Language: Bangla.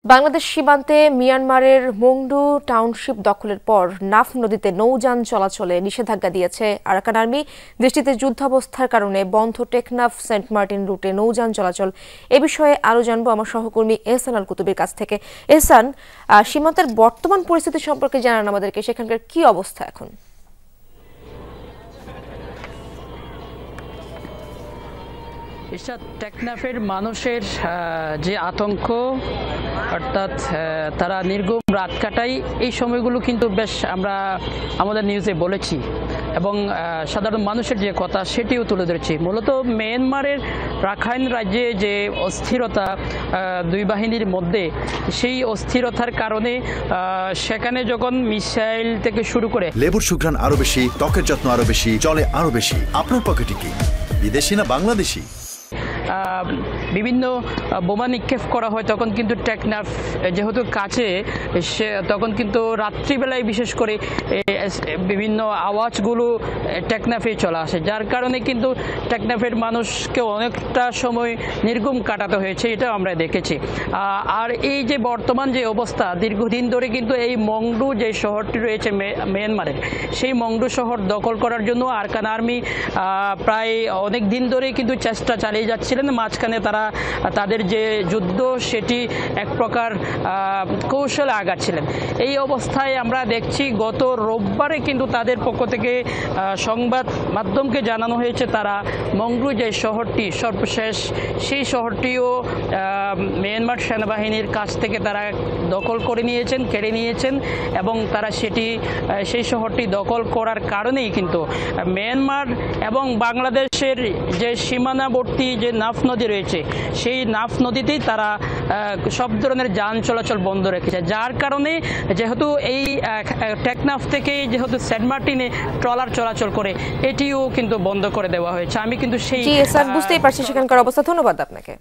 বাংলাদেশ সীমান্তে মিয়ানমারের মংডু টাউনশিপ দখলের পর নাফ নদীতে নৌযান চলাচলে নিষেধাজ্ঞা দিয়েছে আরাকান আর্মি। দেশটিতে যুদ্ধাবস্থার কারণে বন্ধ টেকনাফ সেন্ট মার্টিন রুটে নৌযান চলাচল। এ বিষয়ে আরও জানবো আমার সহকর্মী এহসান আল কুতুবের কাছ থেকে। এহসান, সীমান্তের বর্তমান পরিস্থিতি সম্পর্কে জানান আমাদেরকে, সেখানকার কি অবস্থা এখন? টেকনাফের মানুষের যে আতঙ্ক, অর্থাৎ তারা নির্ঘুম রাত কাটায়, এই সময়গুলো কিন্তু বেশ আমরা আমাদের নিউজে বলেছি এবং সাধারণ মানুষের যে কথা সেটিও তুলে ধরেছি। মূলত মিয়ানমারের রাখাইন রাজ্যে যে অস্থিরতা দুই বাহিনীর মধ্যে, সেই অস্থিরতার কারণে সেখানে যখন মিসাইল থেকে শুরু করে লেবুর সুঘ্রাণ আরো বেশি, ত্বকের যত্ন আরো বেশি, চলে আরো বেশি। আপনার পকেটে কি বিদেশি না বাংলাদেশি? বিভিন্ন বোমা নিক্ষেপ করা হয়, তখন কিন্তু টেকনাফ যেহেতু কাছে, তখন কিন্তু রাত্রিবেলায় বিশেষ করে বিভিন্ন আওয়াজগুলো টেকনাফে চলে আসে, যার কারণে কিন্তু টেকনাফের মানুষকে অনেকটা সময় নির্ঘুম কাটাতে হয়েছে, এটাও আমরা দেখেছি। আর এই যে বর্তমান যে অবস্থা, দীর্ঘদিন ধরে কিন্তু এই মংডু যে শহরটি রয়েছে মিয়ানমারের, সেই মংডু শহর দখল করার জন্য আরাকান আর্মি প্রায় অনেক দিন ধরে কিন্তু চেষ্টা চালিয়ে যাচ্ছিলেন। মাঝখানে তারা তাদের যে যুদ্ধ, সেটি এক প্রকার কৌশলে আগাচ্ছিলেন। এই অবস্থায় আমরা দেখছি গত রোববারে কিন্তু তাদের পক্ষ থেকে সংবাদ মাধ্যমকে জানানো হয়েছে তারা মংডু যে শহরটি সর্বশেষ, সেই শহরটিও মিয়ানমার সেনাবাহিনীর কাছ থেকে তারা দখল করে নিয়েছেন, কেড়ে নিয়েছেন এবং তারা সেই শহরটি দখল করার কারণেই কিন্তু মিয়ানমার এবং বাংলাদেশের যে সীমানাবর্তী যে নাফ নদী রয়েছে, সেই নাফ নদীতেই তারা সব ধরনের যান চলাচল বন্ধ রেখেছে, যার কারণে যেহেতু এই টেকনাফ থেকে যেহেতু সেন্ট মার্টিনে ট্রলার চলাচল করে, এটিও কিন্তু বন্ধ করে দেওয়া হয়েছে। আমি কিন্তু সেই বুঝতেই পারছি সেখানকার অবস্থা। ধন্যবাদ আপনাকে।